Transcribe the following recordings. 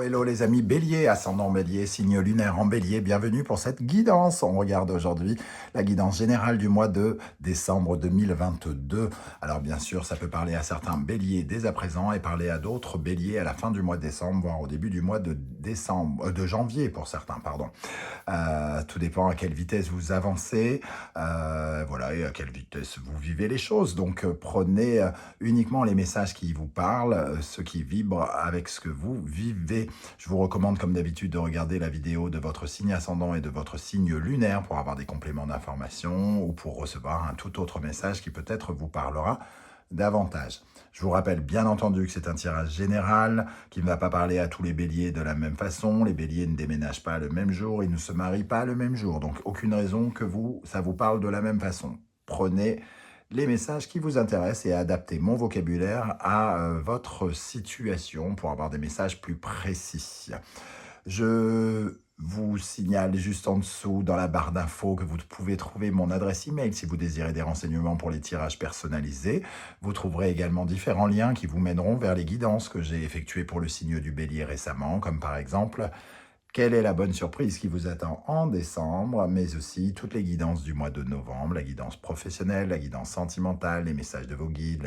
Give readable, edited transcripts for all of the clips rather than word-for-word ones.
Hello les amis Bélier, ascendant Bélier, signe lunaire en Bélier, bienvenue pour cette guidance. On regarde aujourd'hui la guidance générale du mois de décembre 2022. Alors bien sûr, ça peut parler à certains Béliers dès à présent et parler à d'autres Béliers à la fin du mois de décembre, voire au début du mois de de janvier pour certains, pardon. Tout dépend à quelle vitesse vous avancez, voilà, et à quelle vitesse vous vivez les choses. Donc prenez uniquement les messages qui vous parlent, ceux qui vibrent avec ce que vous vivez. Je vous recommande comme d'habitude de regarder la vidéo de votre signe ascendant et de votre signe lunaire pour avoir des compléments d'information ou pour recevoir un tout autre message qui peut-être vous parlera davantage. Je vous rappelle bien entendu que c'est un tirage général qui ne va pas parler à tous les béliers de la même façon. Les béliers ne déménagent pas le même jour, ils ne se marient pas le même jour. Donc aucune raison que ça vous parle de la même façon. Prenez les messages qui vous intéressent et adaptez mon vocabulaire à votre situation pour avoir des messages plus précis. Je vous signale juste en dessous dans la barre d'infos que vous pouvez trouver mon adresse email si vous désirez des renseignements pour les tirages personnalisés. Vous trouverez également différents liens qui vous mèneront vers les guidances que j'ai effectuées pour le signe du Bélier récemment, comme par exemple quelle est la bonne surprise qui vous attend en décembre, mais aussi toutes les guidances du mois de novembre, la guidance professionnelle, la guidance sentimentale, les messages de vos guides,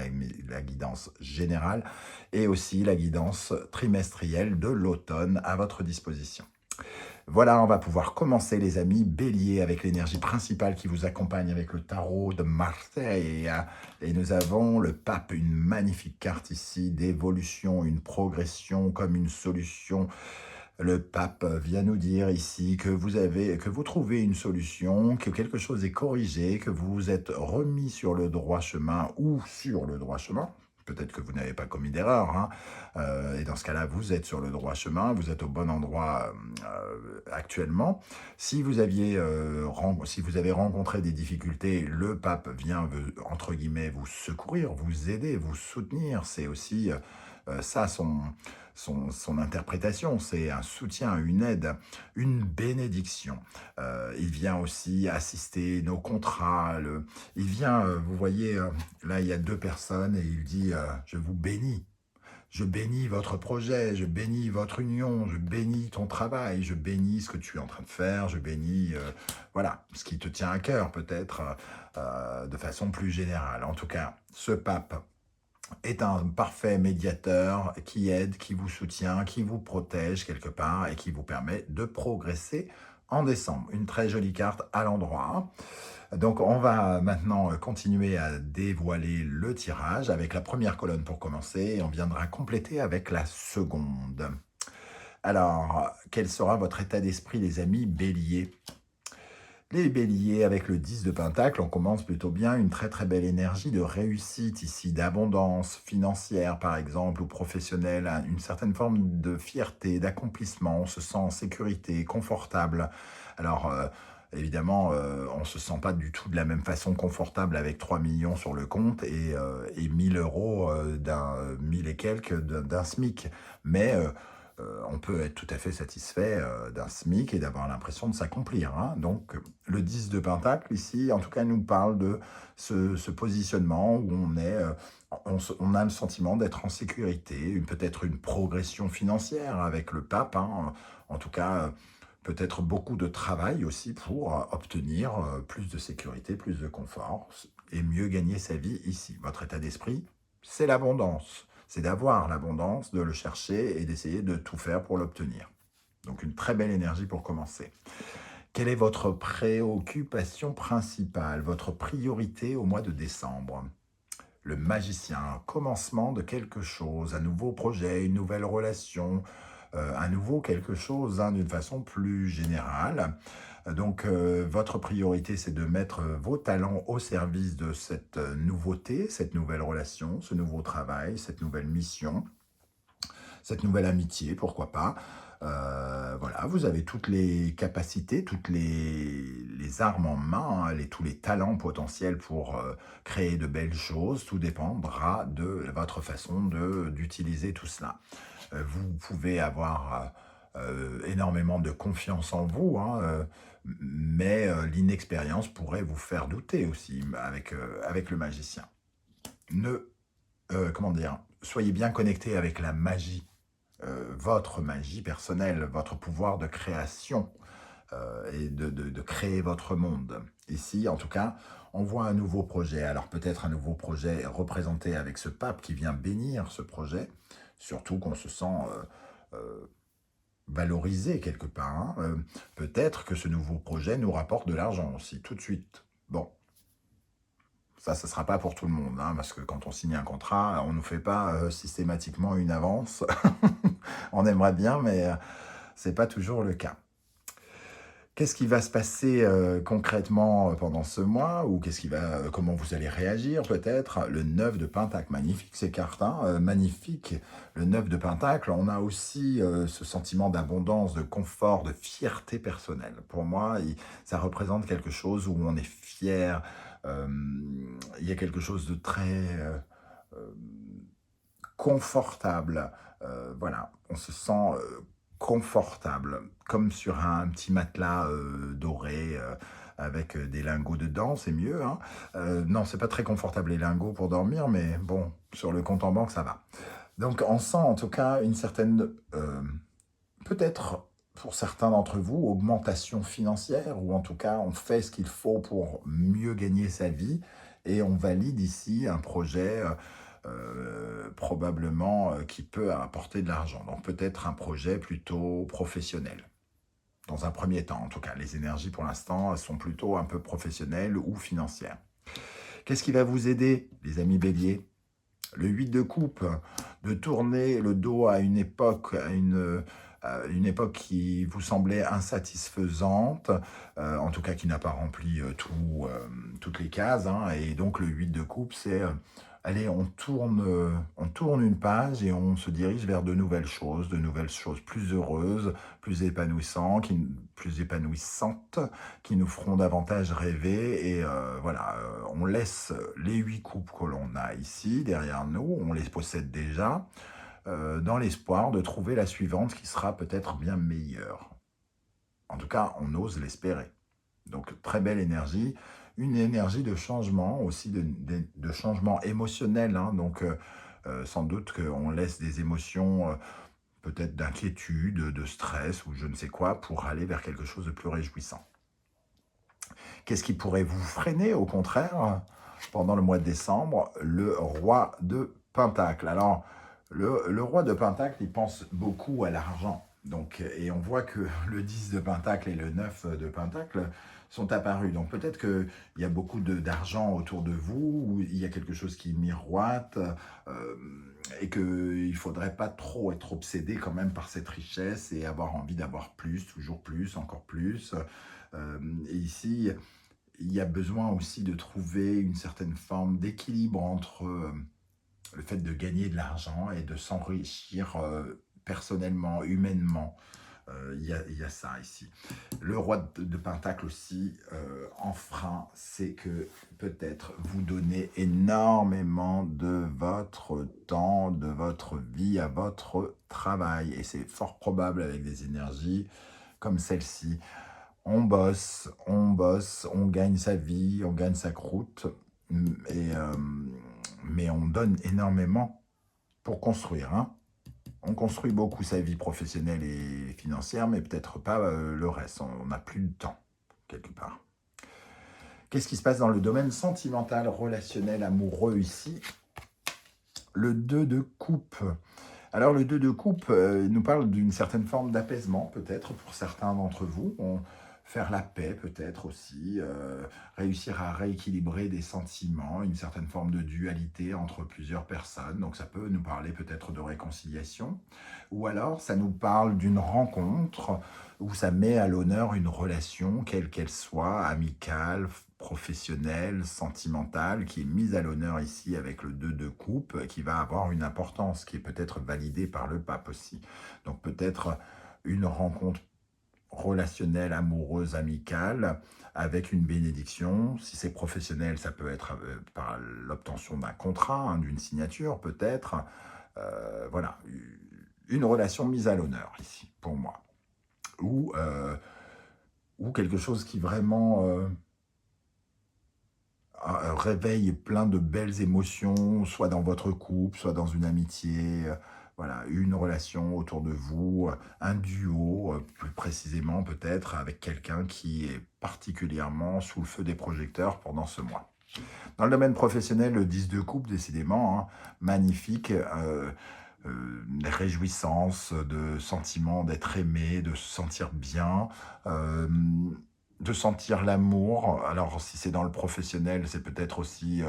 la guidance générale et aussi la guidance trimestrielle de l'automne à votre disposition. Voilà, on va pouvoir commencer les amis Bélier avec l'énergie principale qui vous accompagne avec le tarot de Marseille. Et nous avons le pape, une magnifique carte ici d'évolution, une progression comme une solution. Le pape vient nous dire ici que vous trouvez une solution, que quelque chose est corrigé, que vous vous êtes remis sur le droit chemin ou sur le droit chemin. Peut-être que vous n'avez pas commis d'erreur, hein. Et dans ce cas-là, vous êtes sur le droit chemin, vous êtes au bon endroit actuellement. Si vous avez rencontré des difficultés, le pape vient, entre guillemets, vous secourir, vous aider, vous soutenir. C'est aussi ça son interprétation, c'est un soutien, une aide, une bénédiction. Il vient aussi assister nos contrats. Il vient, vous voyez, là il y a deux personnes et il dit je vous bénis. Je bénis votre projet, je bénis votre union, je bénis ton travail, je bénis ce que tu es en train de faire, je bénis voilà, ce qui te tient à cœur peut-être de façon plus générale. En tout cas, ce pape est un parfait médiateur qui aide, qui vous soutient, qui vous protège quelque part et qui vous permet de progresser en décembre. Une très jolie carte à l'endroit. Donc on va maintenant continuer à dévoiler le tirage avec la première colonne pour commencer et on viendra compléter avec la seconde. Alors, quel sera votre état d'esprit les amis Bélier ? Les béliers, avec le 10 de Pentacle, on commence plutôt bien, une très très belle énergie de réussite ici, d'abondance financière par exemple, ou professionnelle, une certaine forme de fierté, d'accomplissement, on se sent en sécurité, confortable. Alors évidemment, on ne se sent pas du tout de la même façon confortable avec 3 millions sur le compte et 1000 euros, 1000 et quelques d'un SMIC, mais on peut être tout à fait satisfait d'un SMIC et d'avoir l'impression de s'accomplir, hein. Donc, le 10 de Pentacle, ici, en tout cas, nous parle de ce positionnement où on a le sentiment d'être en sécurité, peut-être une progression financière avec le pape, hein. En tout cas, peut-être beaucoup de travail aussi pour obtenir plus de sécurité, plus de confort et mieux gagner sa vie ici. Votre état d'esprit, c'est l'abondance. C'est d'avoir l'abondance, de le chercher et d'essayer de tout faire pour l'obtenir. Donc une très belle énergie pour commencer. Quelle est votre préoccupation principale, votre priorité au mois de décembre ? Le magicien, un commencement de quelque chose, un nouveau projet, une nouvelle relation, un nouveau quelque chose, hein, d'une façon plus générale. Donc, votre priorité, c'est de mettre vos talents au service de cette nouveauté, cette nouvelle relation, ce nouveau travail, cette nouvelle mission, cette nouvelle amitié, pourquoi pas. Voilà, vous avez toutes les capacités, toutes les armes en main, hein, tous les talents potentiels pour créer de belles choses. Tout dépendra de votre façon d'utiliser tout cela. Vous pouvez avoir énormément de confiance en vous, hein, mais l'inexpérience pourrait vous faire douter aussi avec le magicien. Comment dire, soyez bien connecté avec la magie votre magie personnelle, votre pouvoir de création et de créer votre monde. Ici, en tout cas, on voit un nouveau projet. Alors peut-être un nouveau projet représenté avec ce pape qui vient bénir ce projet, surtout qu'on se sent valorisé quelque part. Hein. Peut-être que ce nouveau projet nous rapporte de l'argent aussi, tout de suite. Bon, ça ne sera pas pour tout le monde, hein, parce que quand on signe un contrat, on ne nous fait pas systématiquement une avance. On aimerait bien, mais ce n'est pas toujours le cas. Qu'est-ce qui va se passer concrètement pendant ce mois ou comment vous allez réagir peut-être? Le 9 de Pentacle, magnifique ces cartes, hein, magnifique. Le 9 de Pentacle, on a aussi ce sentiment d'abondance, de confort, de fierté personnelle. Pour moi, ça représente quelque chose où on est fier. Il y a quelque chose de très euh, confortable. Voilà, on se sent confortable, comme sur un petit matelas doré avec des lingots dedans, c'est mieux. Hein. Non, c'est pas très confortable les lingots pour dormir, mais bon, sur le compte en banque, ça va. Donc on sent en tout cas une certaine, peut-être pour certains d'entre vous, augmentation financière, ou en tout cas on fait ce qu'il faut pour mieux gagner sa vie, et on valide ici un projet probablement qui peut apporter de l'argent. Donc peut-être un projet plutôt professionnel. Dans un premier temps, en tout cas, les énergies pour l'instant sont plutôt un peu professionnelles ou financières. Qu'est-ce qui va vous aider, les amis béliers? Le 8 de coupe, de tourner le dos à une époque, à une époque qui vous semblait insatisfaisante, en tout cas qui n'a pas rempli toutes les cases. Hein, et donc le 8 de coupe, c'est, allez, on tourne une page et on se dirige vers de nouvelles choses plus heureuses, plus épanouissantes, qui nous feront davantage rêver. Et voilà, on laisse les 8 coupes que l'on a ici derrière nous, on les possède déjà, dans l'espoir de trouver la suivante qui sera peut-être bien meilleure. En tout cas, on ose l'espérer. Donc, très belle énergie. Une énergie de changement, aussi de changement émotionnel. Hein. Donc, sans doute qu'on laisse des émotions peut-être d'inquiétude, de stress ou je ne sais quoi pour aller vers quelque chose de plus réjouissant. Qu'est-ce qui pourrait vous freiner, au contraire, pendant le mois de décembre? Le roi de Pentacle. Alors, le roi de Pentacle, il pense beaucoup à l'argent. Donc, et on voit que le 10 de Pentacle et le 9 de Pentacle sont apparus. Donc peut-être qu'il y a beaucoup d'argent autour de vous, ou il y a quelque chose qui miroite, et qu'il ne faudrait pas trop être obsédé quand même par cette richesse et avoir envie d'avoir plus, toujours plus, encore plus. Et ici, il y a besoin aussi de trouver une certaine forme d'équilibre entre le fait de gagner de l'argent et de s'enrichir personnellement, humainement. Il y a ça ici. Le roi de Pentacle aussi, en frein, c'est que peut-être vous donnez énormément de votre temps, de votre vie à votre travail. Et c'est fort probable avec des énergies comme celle-ci. On bosse, on gagne sa vie, on gagne sa croûte, mais on donne énormément pour construire. Hein. On construit beaucoup sa vie professionnelle et financière, mais peut-être pas le reste. On n'a plus de temps, quelque part. Qu'est-ce qui se passe dans le domaine sentimental, relationnel, amoureux ici? Le 2 de coupe. Alors le 2 de coupe nous parle d'une certaine forme d'apaisement, peut-être, pour certains d'entre vous. Faire la paix peut-être aussi, réussir à rééquilibrer des sentiments, une certaine forme de dualité entre plusieurs personnes. Donc ça peut nous parler peut-être de réconciliation. Ou alors ça nous parle d'une rencontre où ça met à l'honneur une relation, quelle qu'elle soit, amicale, professionnelle, sentimentale, qui est mise à l'honneur ici avec le 2 de coupe, qui va avoir une importance, qui est peut-être validée par le pape aussi. Donc peut-être une rencontre relationnelle, amoureuse, amicale, avec une bénédiction. Si c'est professionnel, ça peut être par l'obtention d'un contrat, hein, d'une signature peut-être. Voilà, une relation mise à l'honneur ici, pour moi. Ou quelque chose qui vraiment réveille plein de belles émotions, soit dans votre couple, soit dans une amitié. Voilà, une relation autour de vous, un duo, plus précisément peut-être, avec quelqu'un qui est particulièrement sous le feu des projecteurs pendant ce mois. Dans le domaine professionnel, le 10 de coupe, décidément, hein, magnifique, des réjouissances, de sentiments d'être aimé, de se sentir bien, euh, de sentir l'amour. Alors, si c'est dans le professionnel, c'est peut-être aussi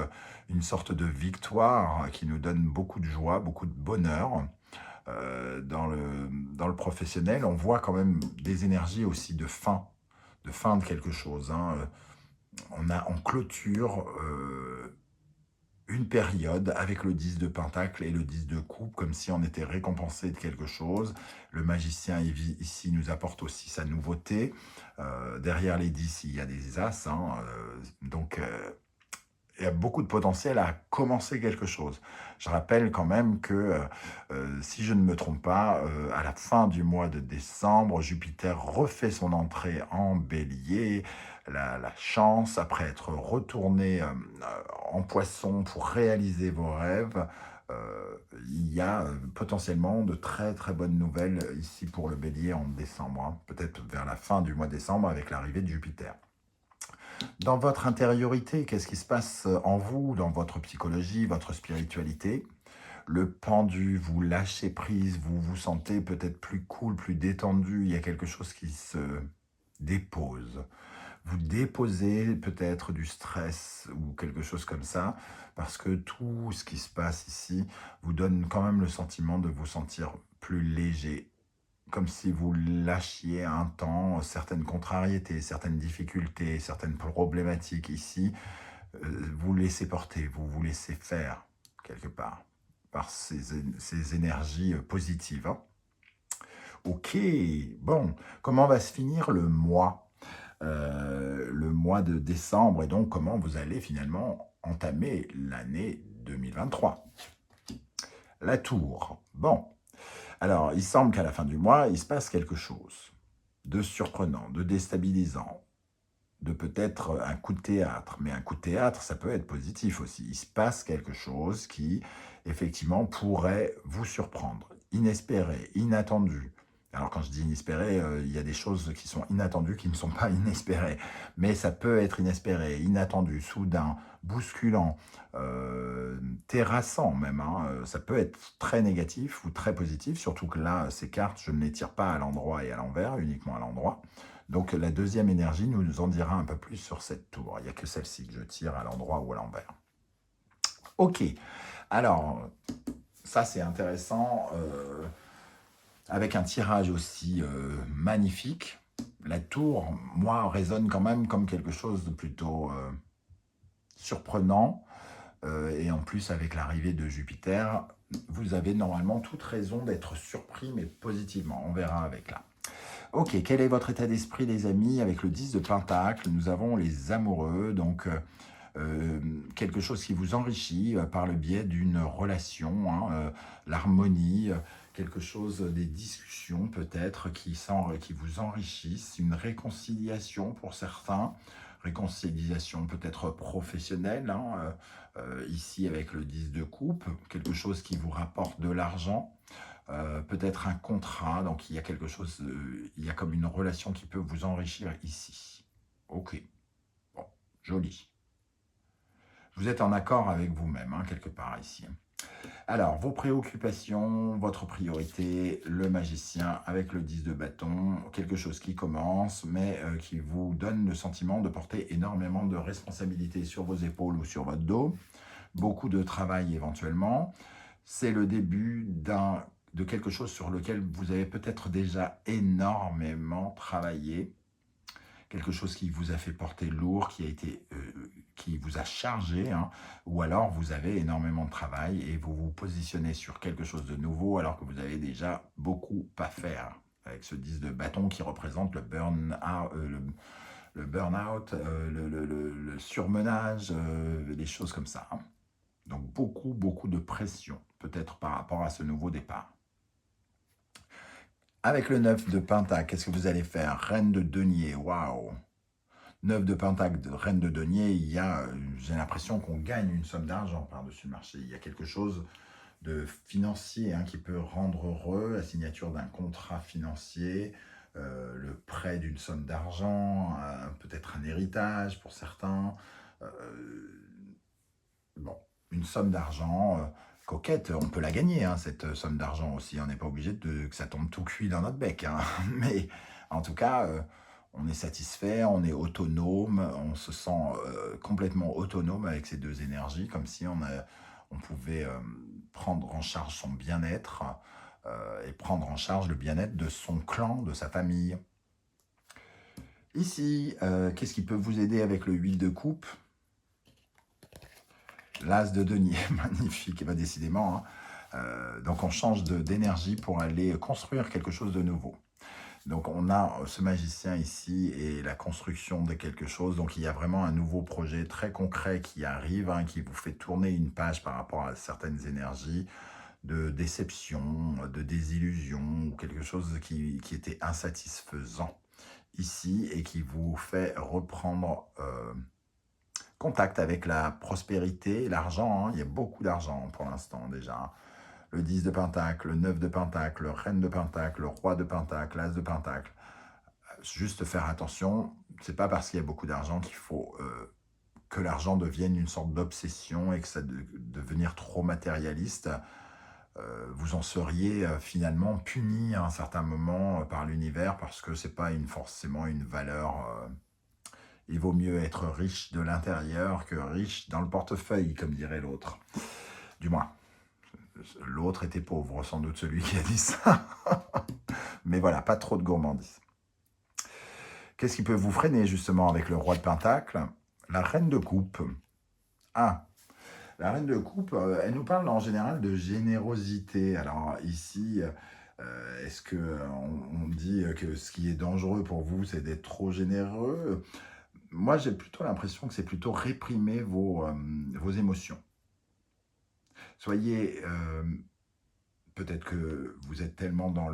une sorte de victoire qui nous donne beaucoup de joie, beaucoup de bonheur. Dans le professionnel, on voit quand même des énergies aussi de fin de quelque chose, hein. On clôture une période avec le 10 de pentacle et le 10 de coupe, comme si on était récompensé de quelque chose. Le magicien ici nous apporte aussi sa nouveauté. Derrière les 10, il y a des as, hein, donc il y a beaucoup de potentiel à commencer quelque chose. Je rappelle quand même que, si je ne me trompe pas, à la fin du mois de décembre, Jupiter refait son entrée en bélier. La chance, après être retourné en poisson pour réaliser vos rêves, il y a potentiellement de très très bonnes nouvelles ici pour le bélier en décembre, hein. Peut-être vers la fin du mois de décembre avec l'arrivée de Jupiter. Dans votre intériorité, qu'est-ce qui se passe en vous, dans votre psychologie, votre spiritualité? Le pendu, vous lâchez prise, vous vous sentez peut-être plus cool, plus détendu, il y a quelque chose qui se dépose. Vous déposez peut-être du stress ou quelque chose comme ça, parce que tout ce qui se passe ici vous donne quand même le sentiment de vous sentir plus léger, comme si vous lâchiez un temps certaines contrariétés, certaines difficultés, certaines problématiques ici, vous laissez porter, vous vous laissez faire quelque part par ces énergies positives, hein. Ok, bon, comment va se finir le mois de décembre, et donc comment vous allez finalement entamer l'année 2023? La tour, bon. Alors, il semble qu'à la fin du mois, il se passe quelque chose de surprenant, de déstabilisant, de peut-être un coup de théâtre. Mais un coup de théâtre, ça peut être positif aussi. Il se passe quelque chose qui, effectivement, pourrait vous surprendre. Inespéré, inattendu. Alors, quand je dis inespéré, il y a des choses qui sont inattendues, qui ne sont pas inespérées. Mais ça peut être inespéré, inattendu, soudain, bousculant, terrassant même, hein. Ça peut être très négatif ou très positif, surtout que là, ces cartes, je ne les tire pas à l'endroit et à l'envers, uniquement à l'endroit. Donc la deuxième énergie nous en dira un peu plus sur cette tour. Il n'y a que celle-ci que je tire à l'endroit ou à l'envers. Ok, alors ça c'est intéressant, avec un tirage aussi magnifique. La tour, moi, résonne quand même comme quelque chose de plutôt surprenant. Et en plus, avec l'arrivée de Jupiter, vous avez normalement toute raison d'être surpris, mais positivement. On verra avec là. Ok, quel est votre état d'esprit, les amis? Avec le 10 de Pentacle, nous avons les amoureux, donc quelque chose qui vous enrichit par le biais d'une relation, hein, l'harmonie, quelque chose, des discussions peut-être qui vous enrichissent, une réconciliation pour certains, réconciliation peut-être professionnelle, hein, ici avec le 10 de coupe, quelque chose qui vous rapporte de l'argent. Peut-être un contrat, donc il y a quelque chose, il y a comme une relation qui peut vous enrichir ici. Ok, bon, joli. Vous êtes en accord avec vous-même, hein, quelque part ici. Alors, vos préoccupations, votre priorité, le magicien avec le 10 de bâton, quelque chose qui commence, mais qui vous donne le sentiment de porter énormément de responsabilités sur vos épaules ou sur votre dos, beaucoup de travail éventuellement. C'est le début de quelque chose sur lequel vous avez peut-être déjà énormément travaillé, quelque chose qui vous a fait porter lourd, qui vous a chargé, hein, ou alors vous avez énormément de travail et vous vous positionnez sur quelque chose de nouveau alors que vous avez déjà beaucoup à faire, avec ce 10 de bâton qui représente le burn-out, le surmenage, des choses comme ça, hein. Donc beaucoup de pression, peut-être par rapport à ce nouveau départ. Avec le 9 de Pentacle, qu'est-ce que vous allez faire? Reine de denier, waouh! 9 de Pentacle, reine de denier, j'ai l'impression qu'on gagne une somme d'argent par-dessus le marché. Il y a quelque chose de financier qui peut rendre heureux, la signature d'un contrat financier, le prêt d'une somme d'argent, peut-être un héritage pour certains. Bon, une somme d'argent coquette, on peut la gagner, cette somme d'argent aussi. On n'est pas obligé que ça tombe tout cuit dans notre bec. Mais en tout cas, on est satisfait, on est autonome, on se sent complètement autonome avec ces deux énergies, comme si on pouvait prendre en charge son bien-être et prendre en charge le bien-être de son clan, de sa famille. Ici, qu'est-ce qui peut vous aider avec le 8 de coupe? L'as de denier, magnifique, décidément. Donc on change d'énergie pour aller construire quelque chose de nouveau. Donc on a ce magicien ici et la construction de quelque chose. Donc il y a vraiment un nouveau projet très concret qui arrive, qui vous fait tourner une page par rapport à certaines énergies de déception, de désillusion, ou quelque chose qui était insatisfaisant ici et qui vous fait reprendre contact avec la prospérité, l'argent. Il y a beaucoup d'argent pour l'instant déjà. Le 10 de Pentacle, le 9 de Pentacle, le Reine de Pentacle, le Roi de Pentacle, l'As de Pentacle. Juste faire attention, c'est pas parce qu'il y a beaucoup d'argent qu'il faut que l'argent devienne une sorte d'obsession et que ça devenir trop matérialiste. Vous en seriez finalement puni à un certain moment par l'univers parce que c'est pas forcément une valeur. Il vaut mieux être riche de l'intérieur que riche dans le portefeuille, comme dirait l'autre. Du moins, l'autre était pauvre, sans doute celui qui a dit ça. Mais voilà, pas trop de gourmandise. Qu'est-ce qui peut vous freiner justement avec le Roi de Pentacle? La Reine de Coupe. La Reine de Coupe, elle nous parle en général de générosité. Alors ici, est-ce qu'on dit que ce qui est dangereux pour vous, c'est d'être trop généreux? Moi, j'ai plutôt l'impression que c'est plutôt réprimer vos émotions. Soyez, peut-être que vous êtes tellement dans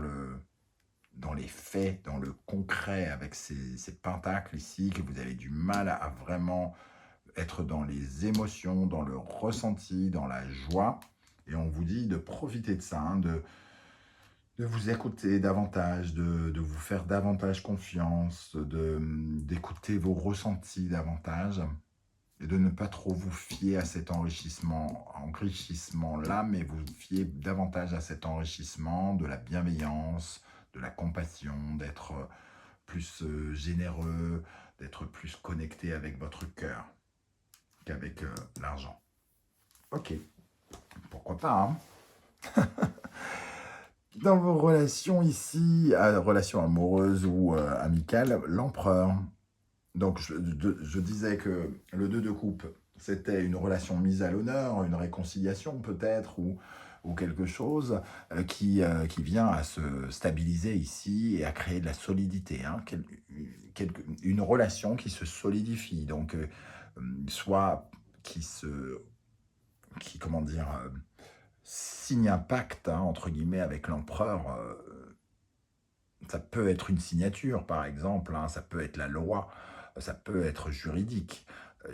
les faits, dans le concret, avec ces pentacles ici, que vous avez du mal à vraiment être dans les émotions, dans le ressenti, dans la joie. Et on vous dit de profiter de ça, de vous écouter davantage, de vous faire davantage confiance, d'écouter vos ressentis davantage et de ne pas trop vous fier à cet enrichissement-là, mais vous fier davantage à cet enrichissement de la bienveillance, de la compassion, d'être plus généreux, d'être plus connecté avec votre cœur qu'avec l'argent. Ok, pourquoi pas, Dans vos relations ici, relations amoureuses ou amicales, l'empereur. Donc je disais que le 2 de coupe, c'était une relation mise à l'honneur, une réconciliation peut-être, ou quelque chose qui vient à se stabiliser ici et à créer de la solidité. Une relation qui se solidifie, donc soit comment dire, signe un pacte, entre guillemets, avec l'empereur. Ça peut être une signature, par exemple, ça peut être la loi, ça peut être juridique.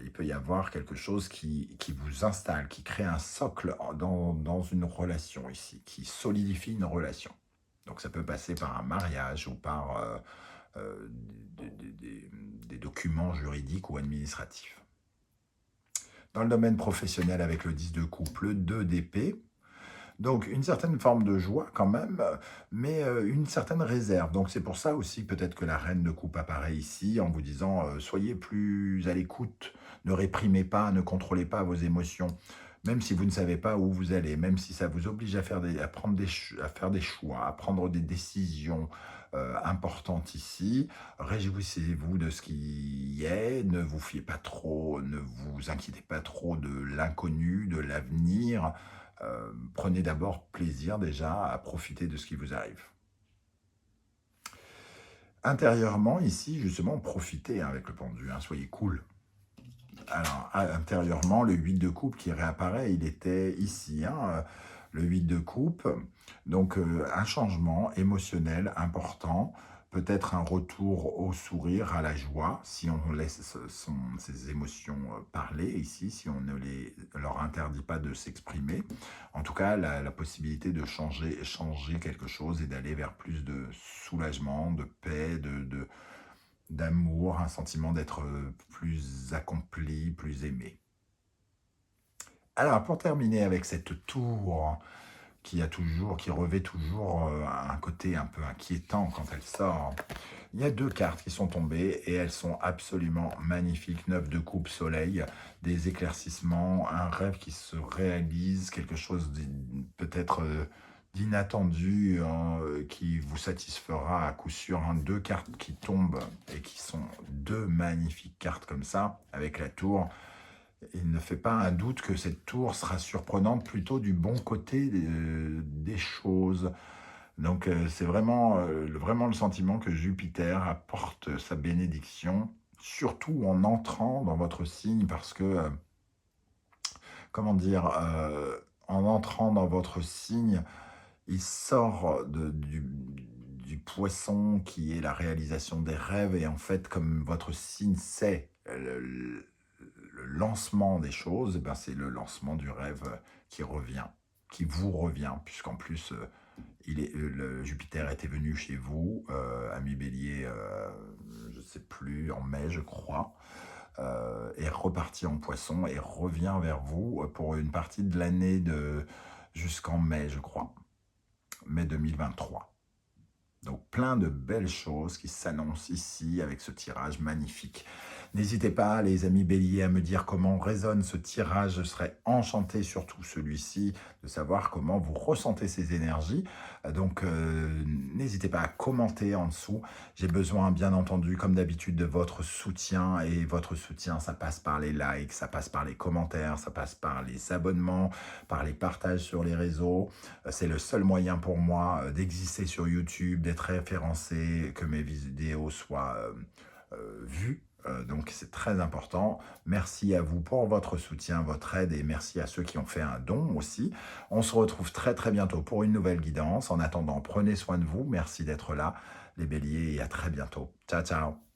Il peut y avoir quelque chose qui vous installe, qui crée un socle dans une relation ici, qui solidifie une relation. Donc ça peut passer par un mariage ou par des documents juridiques ou administratifs. Dans le domaine professionnel, avec le 10 de coupe, le 2 d'épée, donc une certaine forme de joie quand même, mais une certaine réserve. Donc c'est pour ça aussi peut-être que la Reine de coupe apparaît ici en vous disant soyez plus à l'écoute, ne réprimez pas, ne contrôlez pas vos émotions, même si vous ne savez pas où vous allez, même si ça vous oblige à faire des choix, à prendre des décisions importantes ici. Réjouissez-vous de ce qui est, ne vous fiez pas trop, ne vous inquiétez pas trop de l'inconnu, de l'avenir. Prenez d'abord plaisir déjà à profiter de ce qui vous arrive. Intérieurement, ici, justement, profitez avec le pendu, soyez cool. Alors, intérieurement, le 8 de coupe qui réapparaît, il était ici, le 8 de coupe. Donc, un changement émotionnel important, peut-être un retour au sourire, à la joie, si on laisse ces émotions parler ici, si on ne leur interdit pas de s'exprimer. En tout cas, la possibilité de changer quelque chose et d'aller vers plus de soulagement, de paix, d'amour, un sentiment d'être plus accompli, plus aimé. Alors, pour terminer avec cette tour qui revêt toujours un côté un peu inquiétant quand elle sort. Il y a deux cartes qui sont tombées et elles sont absolument magnifiques. 9 de coupe, soleil, des éclaircissements, un rêve qui se réalise, quelque chose peut-être d'inattendu qui vous satisfera à coup sûr. Hein. Deux cartes qui tombent et qui sont deux magnifiques cartes comme ça, avec la tour. Il ne fait pas un doute que cette tour sera surprenante plutôt du bon côté des choses. Donc c'est vraiment le sentiment que Jupiter apporte sa bénédiction, surtout en entrant dans votre signe, parce que, comment dire, en entrant dans votre signe, il sort du poisson qui est la réalisation des rêves, et en fait, comme votre signe c'est le lancement des choses, eh ben c'est le lancement du rêve qui revient, qui vous revient, puisqu'en plus, le Jupiter était venu chez vous, ami Bélier, je ne sais plus, en mai, je crois, est reparti en Poisson et revient vers vous pour une partie de l'année jusqu'en mai, je crois, mai 2023. Donc plein de belles choses qui s'annoncent ici avec ce tirage magnifique. N'hésitez pas, les amis béliers, à me dire comment résonne ce tirage. Je serais enchanté, surtout celui-ci, de savoir comment vous ressentez ces énergies. Donc n'hésitez pas à commenter en dessous. J'ai besoin, bien entendu, comme d'habitude, de votre soutien. Et votre soutien, ça passe par les likes, ça passe par les commentaires, ça passe par les abonnements, par les partages sur les réseaux. C'est le seul moyen pour moi d'exister sur YouTube, d'être référencé, que mes vidéos soient vues. Donc c'est très important. Merci à vous pour votre soutien, votre aide, et merci à ceux qui ont fait un don aussi. On se retrouve très très bientôt pour une nouvelle guidance. En attendant, prenez soin de vous. Merci d'être là, les béliers, et à très bientôt. Ciao, ciao.